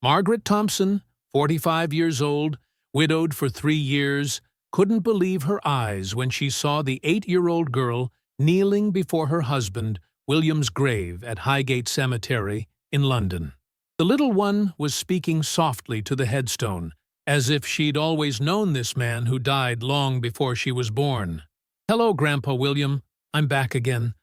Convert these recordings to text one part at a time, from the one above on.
Margaret Thompson, 45 years old, widowed for 3 years, couldn't believe her eyes when she saw the 8-year-old girl kneeling before her husband, William's grave at Highgate Cemetery in London. The little one was speaking softly to the headstone, as if she'd always known this man who died long before she was born. "Hello, Grandpa William. I'm back again.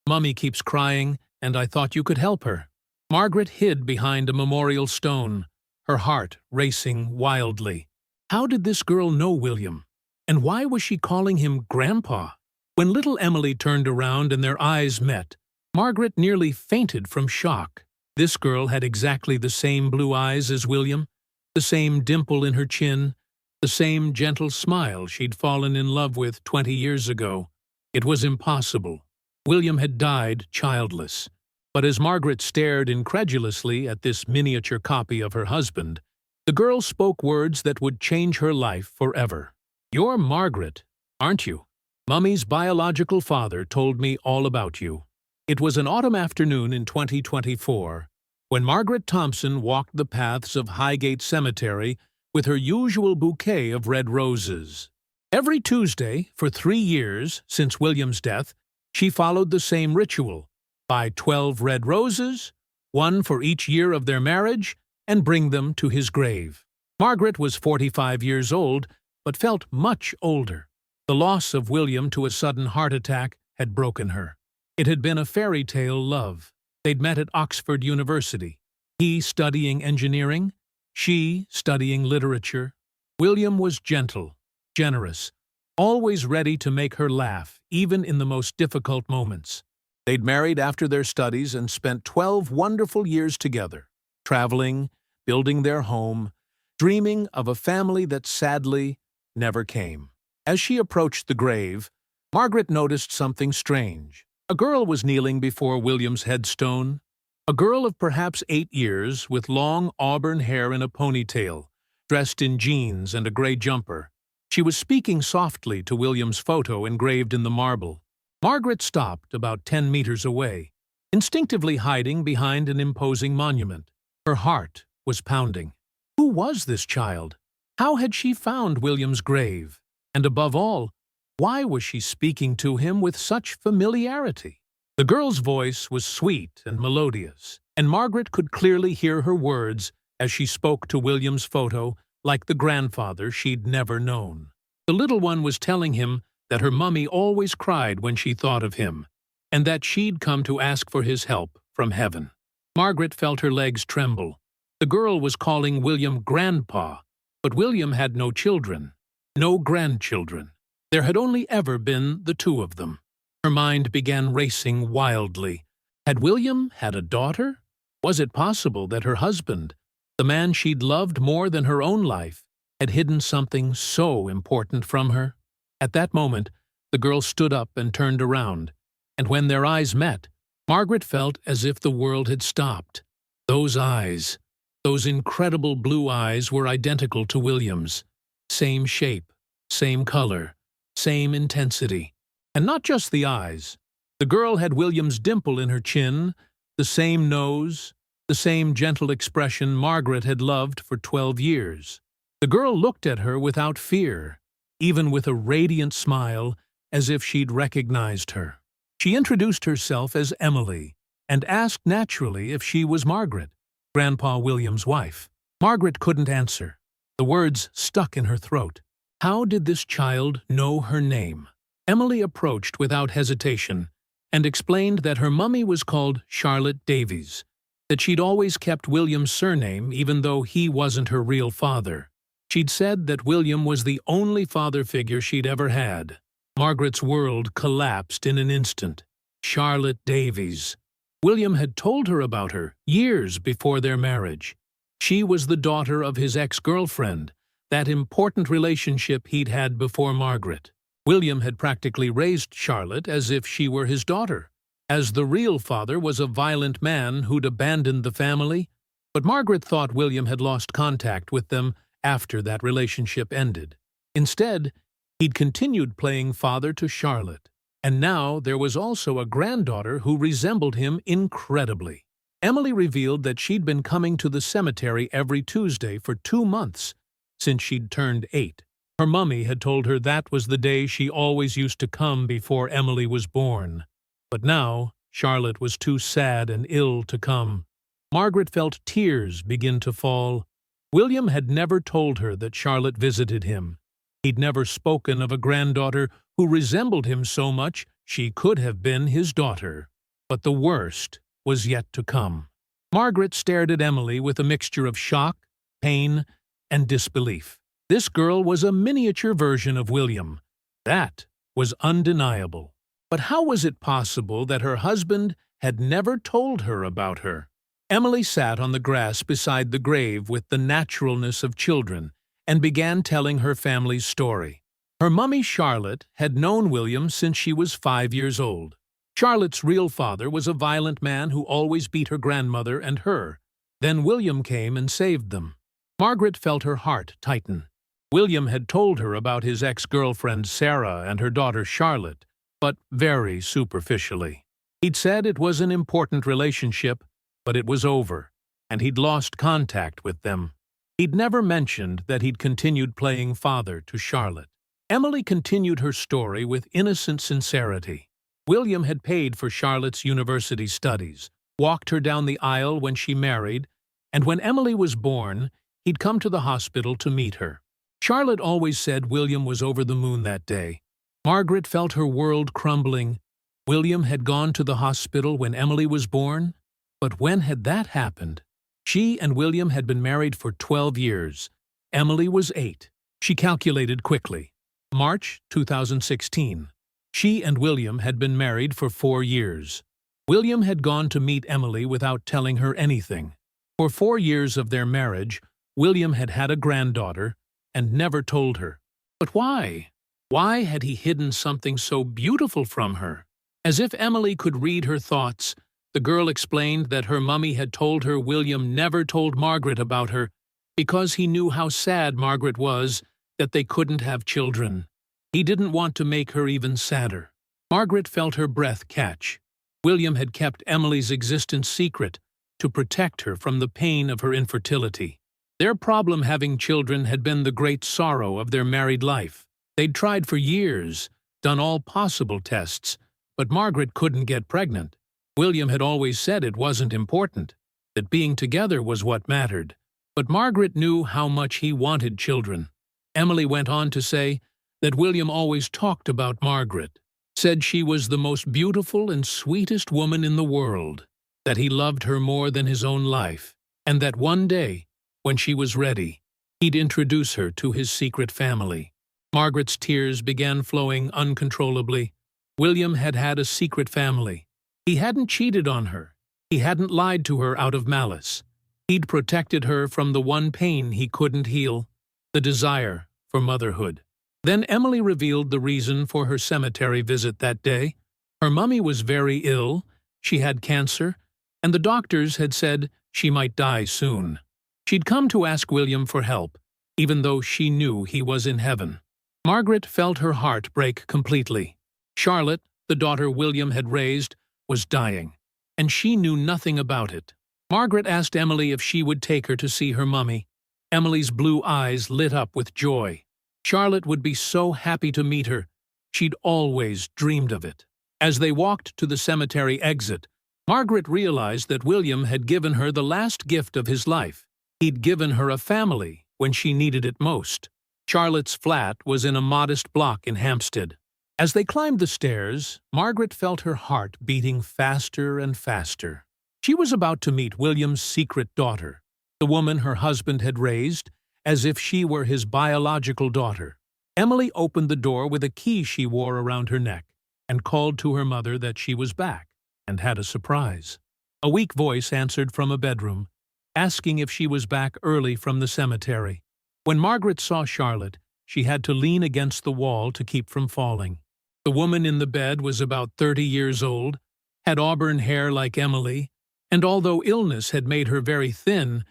Mummy keeps crying, and I thought you could help her." Margaret hid behind a memorial stone, her heart racing wildly. How did this girl know William? And why was she calling him Grandpa? When little Emily turned around and their eyes met, Margaret nearly fainted from shock. This girl had exactly the same blue eyes as William, the same dimple in her chin, the same gentle smile she'd fallen in love with 20 years ago. It was impossible. William had died childless. But as Margaret stared incredulously at this miniature copy of her husband, the girl spoke words that would change her life forever. "You're Margaret, aren't you? Mummy's biological father told me all about you." It was an autumn afternoon in 2024 when Margaret Thompson walked the paths of Highgate Cemetery with her usual bouquet of red roses. Every Tuesday, for 3 years since William's death, she followed the same ritual: buy 12 red roses, one for each year of their marriage, and bring them to his grave. Margaret was 45 years old, but felt much older. The loss of William to a sudden heart attack had broken her. It had been a fairy tale love. They'd met at Oxford University, he studying engineering, she studying literature. William was gentle, generous, always ready to make her laugh, even in the most difficult moments. They'd married after their studies and spent 12 wonderful years together, traveling, building their home, dreaming of a family that sadly never came. As she approached the grave, Margaret noticed something strange. A girl was kneeling before William's headstone, a girl of perhaps 8 years with long auburn hair in a ponytail, dressed in jeans and a gray jumper. She was speaking softly to William's photo engraved in the marble. Margaret stopped about 10 meters away, instinctively hiding behind an imposing monument. Her heart was pounding. Who was this child? How had she found William's grave? And above all, why was she speaking to him with such familiarity? The girl's voice was sweet and melodious, and Margaret could clearly hear her words as she spoke to William's photo like the grandfather she'd never known. The little one was telling him that her mummy always cried when she thought of him, and that she'd come to ask for his help from heaven. Margaret felt her legs tremble. The girl was calling William Grandpa, but William had no children, no grandchildren. There had only ever been the two of them. Her mind began racing wildly. Had William had a daughter? Was it possible that her husband, the man she'd loved more than her own life, had hidden something so important from her? At that moment, the girl stood up and turned around, and when their eyes met, Margaret felt as if the world had stopped. Those eyes, those incredible blue eyes, were identical to William's. Same shape, same color, same intensity. And not just the eyes. The girl had William's dimple in her chin, the same nose, the same gentle expression Margaret had loved for 12 years. The girl looked at her without fear, even with a radiant smile, as if she'd recognized her. She introduced herself as Emily, and asked naturally if she was Margaret, Grandpa William's wife. Margaret couldn't answer. The words stuck in her throat. How did this child know her name? Emily approached without hesitation and explained that her mummy was called Charlotte Davies, that she'd always kept William's surname even though he wasn't her real father. She'd said that William was the only father figure she'd ever had. Margaret's world collapsed in an instant. Charlotte Davies. William had told her about her years before their marriage. She was the daughter of his ex-girlfriend, that important relationship he'd had before Margaret. William had practically raised Charlotte as if she were his daughter, as the real father was a violent man who'd abandoned the family. But Margaret thought William had lost contact with them after that relationship ended. Instead, he'd continued playing father to Charlotte, and now there was also a granddaughter who resembled him incredibly. Emily revealed that she'd been coming to the cemetery every Tuesday for 2 months, since she'd turned 8. Her mummy had told her that was the day she always used to come before Emily was born. But now, Charlotte was too sad and ill to come. Margaret felt tears begin to fall. William had never told her that Charlotte visited him. He'd never spoken of a granddaughter who resembled him so much she could have been his daughter. But the worst was yet to come. Margaret stared at Emily with a mixture of shock, pain, and disbelief. This girl was a miniature version of William. That was undeniable. But how was it possible that her husband had never told her about her? Emily sat on the grass beside the grave with the naturalness of children and began telling her family's story. Her mummy Charlotte had known William since she was 5 years old. Charlotte's real father was a violent man who always beat her grandmother and her. Then William came and saved them. Margaret felt her heart tighten. William had told her about his ex-girlfriend Sarah and her daughter Charlotte, but very superficially. He'd said it was an important relationship, but it was over, and he'd lost contact with them. He'd never mentioned that he'd continued playing father to Charlotte. Emily continued her story with innocent sincerity. William had paid for Charlotte's university studies, walked her down the aisle when she married, and when Emily was born, he'd come to the hospital to meet her. Charlotte always said William was over the moon that day. Margaret felt her world crumbling. William had gone to the hospital when Emily was born? But when had that happened? She and William had been married for 12 years. Emily was 8. She calculated quickly. March 2016. She and William had been married for 4 years. William had gone to meet Emily without telling her anything. For 4 years of their marriage, William had had a granddaughter and never told her. But why? Why had he hidden something so beautiful from her? As if Emily could read her thoughts, the girl explained that her mummy had told her William never told Margaret about her because he knew how sad Margaret was that they couldn't have children. He didn't want to make her even sadder. Margaret felt her breath catch. William had kept Emily's existence secret to protect her from the pain of her infertility. Their problem having children had been the great sorrow of their married life. They'd tried for years, done all possible tests, but Margaret couldn't get pregnant. William had always said it wasn't important, that being together was what mattered. But Margaret knew how much he wanted children. Emily went on to say that William always talked about Margaret, said she was the most beautiful and sweetest woman in the world, that he loved her more than his own life, and that one day, when she was ready, he'd introduce her to his secret family. Margaret's tears began flowing uncontrollably. William had had a secret family. He hadn't cheated on her. He hadn't lied to her out of malice. He'd protected her from the one pain he couldn't heal, the desire for motherhood. Then Emily revealed the reason for her cemetery visit that day. Her mummy was very ill, she had cancer, and the doctors had said she might die soon. She'd come to ask William for help, even though she knew he was in heaven. Margaret felt her heart break completely. Charlotte, the daughter William had raised, was dying, and she knew nothing about it. Margaret asked Emily if she would take her to see her mummy. Emily's blue eyes lit up with joy. Charlotte would be so happy to meet her. She'd always dreamed of it. As they walked to the cemetery exit, Margaret realized that William had given her the last gift of his life. He'd given her a family when she needed it most. Charlotte's flat was in a modest block in Hampstead. As they climbed the stairs, Margaret felt her heart beating faster and faster. She was about to meet William's secret daughter, the woman her husband had raised, as if she were his biological daughter. Emily opened the door with a key she wore around her neck and called to her mother that she was back and had a surprise. A weak voice answered from a bedroom, asking if she was back early from the cemetery. When Margaret saw Charlotte, she had to lean against the wall to keep from falling. The woman in the bed was about 30 years old, had auburn hair like Emily, and although illness had made her very thin,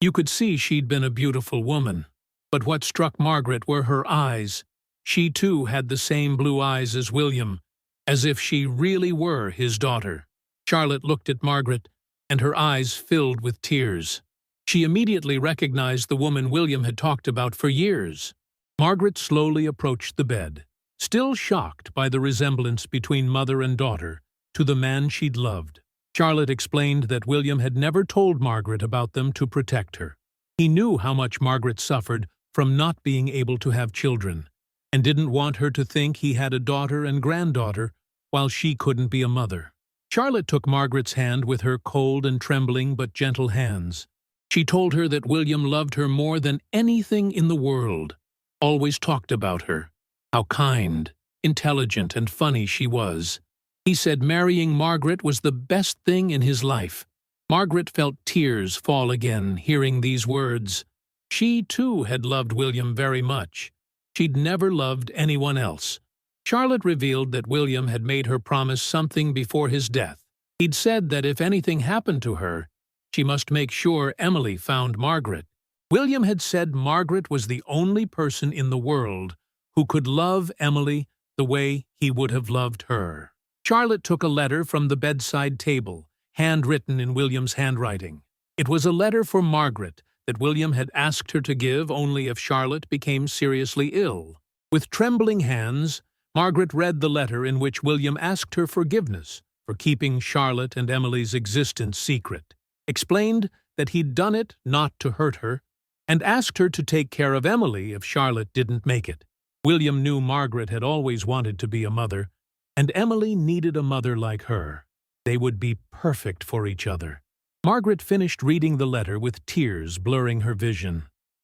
you could see she'd been a beautiful woman. But what struck Margaret were her eyes. She too had the same blue eyes as William, as if she really were his daughter. Charlotte looked at Margaret, and her eyes filled with tears. She immediately recognized the woman William had talked about for years. Margaret slowly approached the bed, still shocked by the resemblance between mother and daughter to the man she'd loved. Charlotte explained that William had never told Margaret about them to protect her. He knew how much Margaret suffered from not being able to have children, and didn't want her to think he had a daughter and granddaughter while she couldn't be a mother. Charlotte took Margaret's hand with her cold and trembling but gentle hands. She told her that William loved her more than anything in the world, always talked about her, how kind, intelligent, and funny she was. He said marrying Margaret was the best thing in his life. Margaret felt tears fall again, hearing these words. She, too, had loved William very much. She'd never loved anyone else. Charlotte revealed that William had made her promise something before his death. He'd said that if anything happened to her, she must make sure Emily found Margaret. William had said Margaret was the only person in the world who could love Emily the way he would have loved her. Charlotte took a letter from the bedside table, handwritten in William's handwriting. It was a letter for Margaret that William had asked her to give only if Charlotte became seriously ill. With trembling hands, Margaret read the letter in which William asked her forgiveness for keeping Charlotte and Emily's existence secret, explained that he'd done it not to hurt her, and asked her to take care of Emily if Charlotte didn't make it. William knew Margaret had always wanted to be a mother, and Emily needed a mother like her. They would be perfect for each other. Margaret finished reading the letter with tears blurring her vision.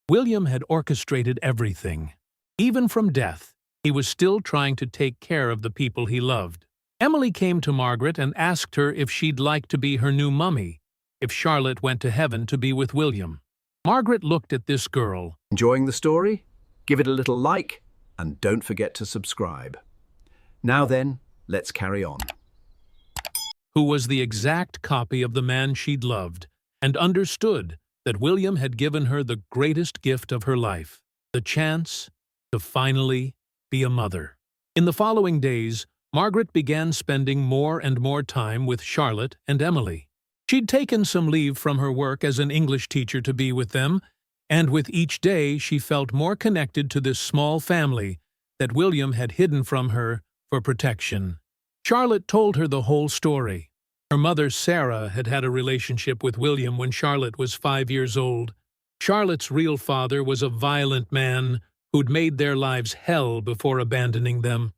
William had orchestrated everything. Even from death, he was still trying to take care of the people he loved. Emily came to Margaret and asked her if she'd like to be her new mummy, if Charlotte went to heaven to be with William. Margaret looked at this girl. Enjoying the story? Give it a little like, and don't forget to subscribe. Now then, let's carry on. Who was the exact copy of the man she'd loved, and understood that William had given her the greatest gift of her life, the chance to finally be a mother. In the following days, Margaret began spending more and more time with Charlotte and Emily. She'd taken some leave from her work as an English teacher to be with them, and with each day she felt more connected to this small family that William had hidden from her for protection. Charlotte told her the whole story. Her mother, Sarah, had had a relationship with William when Charlotte was 5 years old. Charlotte's real father was a violent man who'd made their lives hell before abandoning them.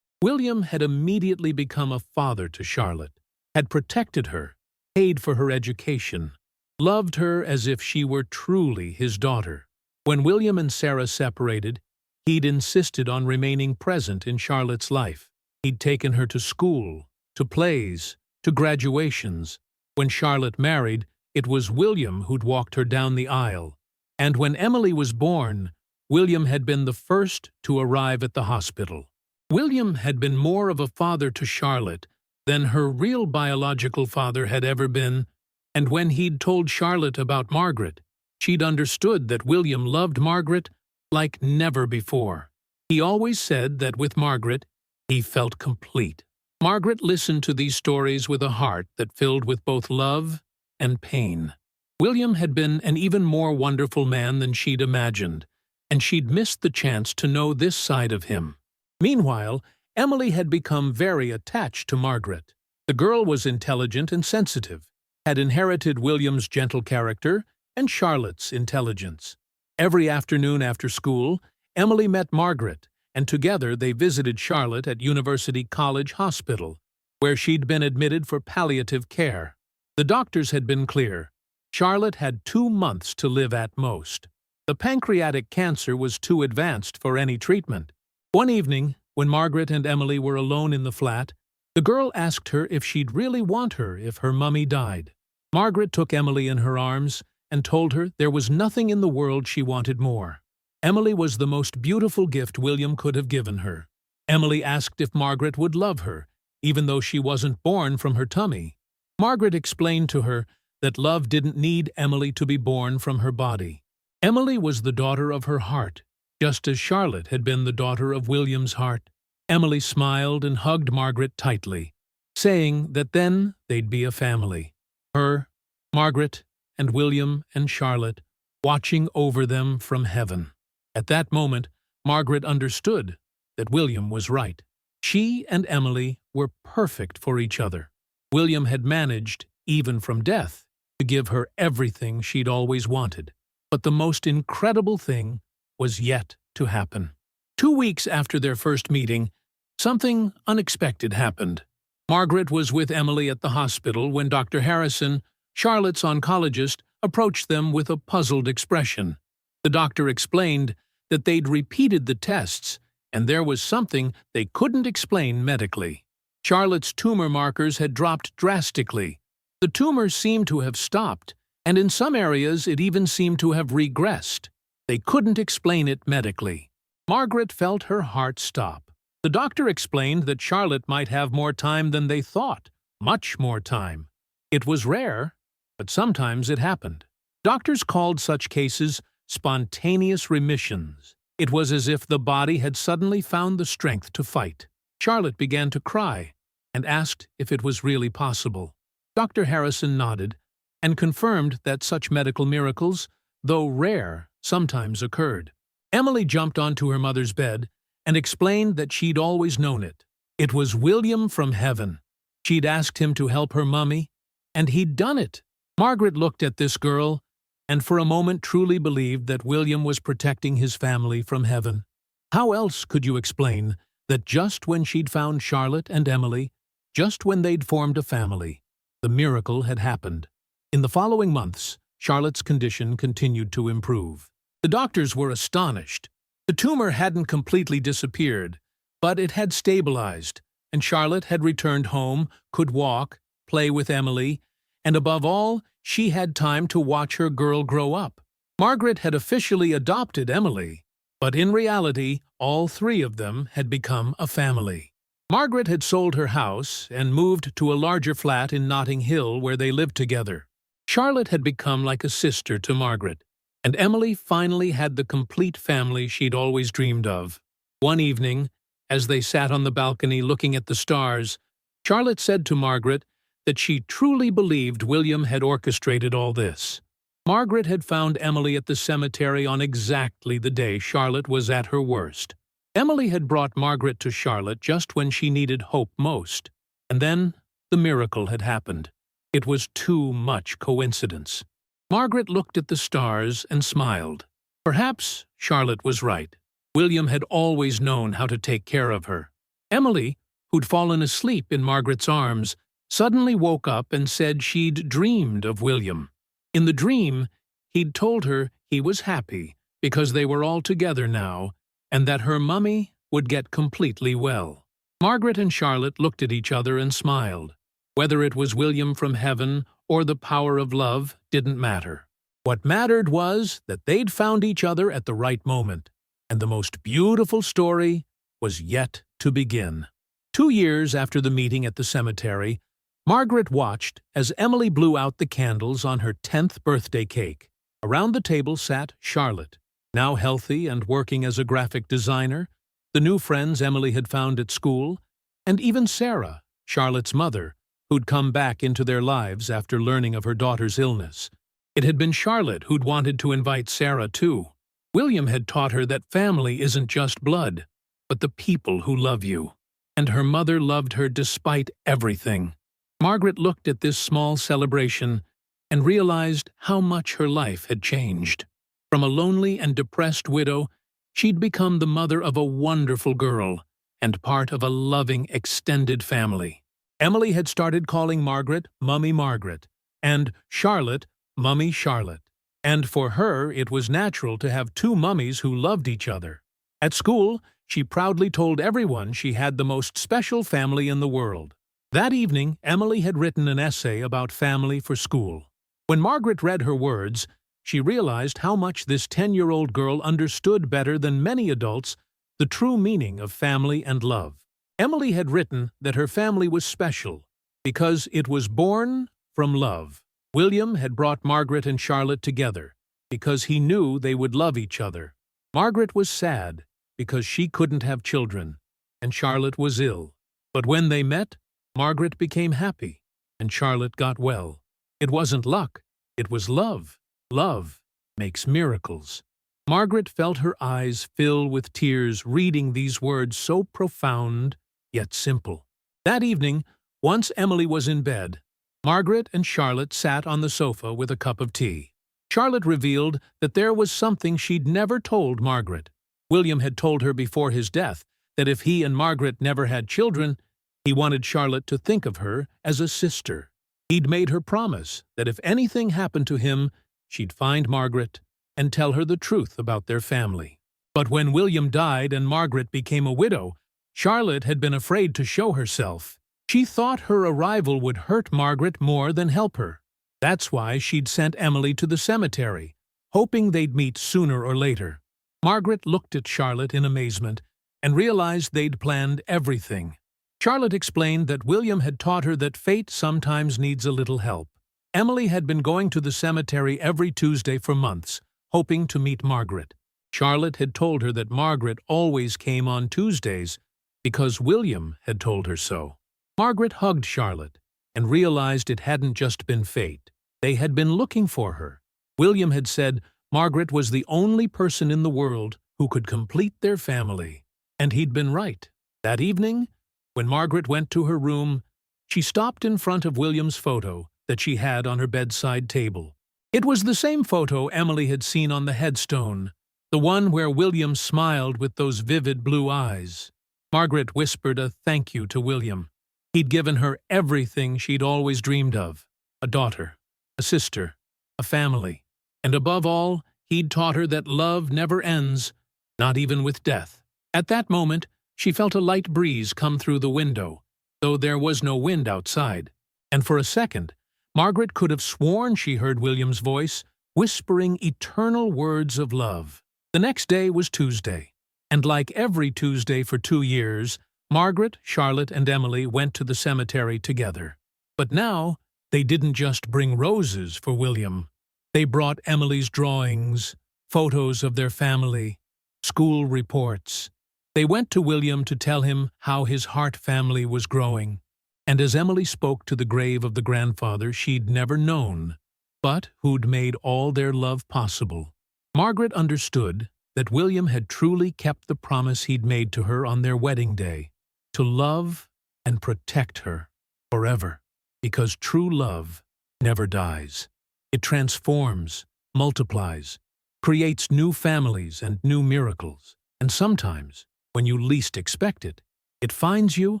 William had immediately become a father to Charlotte, had protected her, paid for her education, loved her as if she were truly his daughter. When William and Sarah separated, he'd insisted on remaining present in Charlotte's life. He'd taken her to school, to plays, to graduations. When Charlotte married, it was William who'd walked her down the aisle. And when Emily was born, William had been the first to arrive at the hospital. William had been more of a father to Charlotte than her real biological father had ever been, and when he'd told Charlotte about Margaret, she'd understood that William loved Margaret like never before. He always said that with Margaret, he felt complete. Margaret listened to these stories with a heart that filled with both love and pain. William had been an even more wonderful man than she'd imagined, and she'd missed the chance to know this side of him. Meanwhile, Emily had become very attached to Margaret. The girl was intelligent and sensitive, had inherited William's gentle character and Charlotte's intelligence. Every afternoon after school, Emily met Margaret, and together they visited Charlotte at University College Hospital, where she'd been admitted for palliative care. The doctors had been clear. Charlotte had 2 months to live at most. The pancreatic cancer was too advanced for any treatment. One evening, when Margaret and Emily were alone in the flat, the girl asked her if she'd really want her if her mummy died. Margaret took Emily in her arms and told her there was nothing in the world she wanted more. Emily was the most beautiful gift William could have given her. Emily asked if Margaret would love her, even though she wasn't born from her tummy. Margaret explained to her that love didn't need Emily to be born from her body. Emily was the daughter of her heart, just as Charlotte had been the daughter of William's heart. Emily smiled and hugged Margaret tightly, saying that then they'd be a family, her Margaret and William and Charlotte watching over them from heaven. At that moment, Margaret understood that William was right. She and Emily were perfect for each other. William had managed, even from death, to give her everything she'd always wanted. But the most incredible thing was yet to happen. 2 weeks after their first meeting, something unexpected happened. Margaret was with Emily at the hospital when Dr. Harrison, Charlotte's oncologist, approached them with a puzzled expression. The doctor explained that they'd repeated the tests, and there was something they couldn't explain medically. Charlotte's tumor markers had dropped drastically. The tumor seemed to have stopped, and in some areas it even seemed to have regressed. They couldn't explain it medically. Margaret felt her heart stop. The doctor explained that Charlotte might have more time than they thought, much more time. It was rare, but sometimes it happened. Doctors called such cases spontaneous remissions. It was as if the body had suddenly found the strength to fight. Charlotte began to cry and asked if it was really possible. Dr. Harrison nodded and confirmed that such medical miracles, though rare, sometimes occurred. Emily jumped onto her mother's bed and explained that she'd always known it. It was William from heaven. She'd asked him to help her mummy, and he'd done it. Margaret looked at this girl and for a moment truly believed that William was protecting his family from heaven. How else could you explain that just when she'd found Charlotte and Emily, just when they'd formed a family, the miracle had happened? In the following months, Charlotte's condition continued to improve. The doctors were astonished. The tumor hadn't completely disappeared, but it had stabilized, and Charlotte had returned home, could walk, play with Emily, and above all, she had time to watch her girl grow up. Margaret had officially adopted Emily, but in reality, all three of them had become a family. Margaret had sold her house and moved to a larger flat in Notting Hill where they lived together. Charlotte had become like a sister to Margaret, and Emily finally had the complete family she'd always dreamed of. One evening, as they sat on the balcony looking at the stars, Charlotte said to Margaret that she truly believed William had orchestrated all this. Margaret had found Emily at the cemetery on exactly the day Charlotte was at her worst. Emily had brought Margaret to Charlotte just when she needed hope most. And then the miracle had happened. It was too much coincidence. Margaret looked at the stars and smiled. Perhaps Charlotte was right. William had always known how to take care of her. Emily, who'd fallen asleep in Margaret's arms, suddenly woke up and said she'd dreamed of William. In the dream, he'd told her he was happy because they were all together now, and that her mummy would get completely well. Margaret and Charlotte looked at each other and smiled. Whether it was William from heaven or the power of love didn't matter. What mattered was that they'd found each other at the right moment, and the most beautiful story was yet to begin. 2 years after the meeting at the cemetery, Margaret watched as Emily blew out the candles on her 10th birthday cake. Around the table sat Charlotte, now healthy and working as a graphic designer, the new friends Emily had found at school, and even Sarah, Charlotte's mother, who'd come back into their lives after learning of her daughter's illness. It had been Charlotte who'd wanted to invite Sarah too. William had taught her that family isn't just blood, but the people who love you. And her mother loved her despite everything. Margaret looked at this small celebration and realized how much her life had changed. From a lonely and depressed widow, she'd become the mother of a wonderful girl and part of a loving extended family. Emily had started calling Margaret Mummy Margaret, and Charlotte Mummy Charlotte. And for her, it was natural to have two mummies who loved each other. At school, she proudly told everyone she had the most special family in the world. That evening, Emily had written an essay about family for school. When Margaret read her words, she realized how much this 10-year-old girl understood better than many adults the true meaning of family and love. Emily had written that her family was special because it was born from love. William had brought Margaret and Charlotte together because he knew they would love each other. Margaret was sad because she couldn't have children, and Charlotte was ill. But when they met, Margaret became happy, and Charlotte got well. It wasn't luck, it was love. Love makes miracles. Margaret felt her eyes fill with tears reading these words so profound yet simple. That evening, once Emily was in bed, Margaret and Charlotte sat on the sofa with a cup of tea. Charlotte revealed that there was something she'd never told Margaret. William had told her before his death that if he and Margaret never had children, he wanted Charlotte to think of her as a sister. He'd made her promise that if anything happened to him, she'd find Margaret and tell her the truth about their family. But when William died and Margaret became a widow, Charlotte had been afraid to show herself. She thought her arrival would hurt Margaret more than help her. That's why she'd sent Emily to the cemetery, hoping they'd meet sooner or later. Margaret looked at Charlotte in amazement and realized they'd planned everything. Charlotte explained that William had taught her that fate sometimes needs a little help. Emily had been going to the cemetery every Tuesday for months, hoping to meet Margaret. Charlotte had told her that Margaret always came on Tuesdays because William had told her so. Margaret hugged Charlotte and realized it hadn't just been fate. They had been looking for her. William had said Margaret was the only person in the world who could complete their family. And he'd been right. That evening, when Margaret went to her room, she stopped in front of William's photo that she had on her bedside table. It was the same photo Emily had seen on the headstone, the one where William smiled with those vivid blue eyes. Margaret whispered a thank you to William. He'd given her everything she'd always dreamed of: a daughter, a sister, a family. And above all, he'd taught her that love never ends, not even with death. At that moment, she felt a light breeze come through the window, though there was no wind outside. And for a second, Margaret could have sworn she heard William's voice, whispering eternal words of love. The next day was Tuesday, and like every Tuesday for 2 years, Margaret, Charlotte, and Emily went to the cemetery together. But now, they didn't just bring roses for William. They brought Emily's drawings, photos of their family, school reports. They went to William to tell him how his Hart family was growing. And as Emily spoke to the grave of the grandfather she'd never known, but who'd made all their love possible, Margaret understood that William had truly kept the promise he'd made to her on their wedding day, to love and protect her forever, because true love never dies. It transforms, multiplies, creates new families and new miracles, and sometimes, when you least expect it, it finds you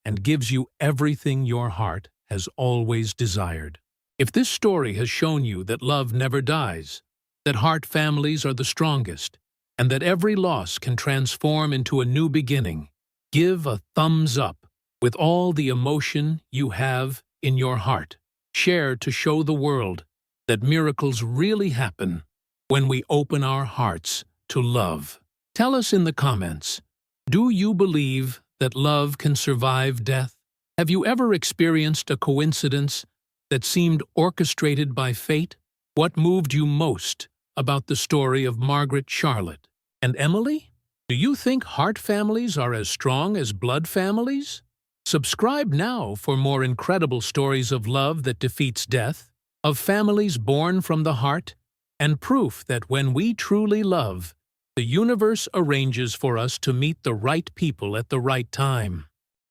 and gives you everything your heart has always desired. If this story has shown you that love never dies, that heart families are the strongest, and that every loss can transform into a new beginning, give a thumbs up with all the emotion you have in your heart. Share to show the world that miracles really happen when we open our hearts to love. Tell us in the comments, do you believe that love can survive death? Have you ever experienced a coincidence that seemed orchestrated by fate? What moved you most about the story of Margaret, Charlotte, and Emily? Do you think heart families are as strong as blood families? Subscribe now for more incredible stories of love that defeats death, of families born from the heart, and proof that when we truly love, the universe arranges for us to meet the right people at the right time.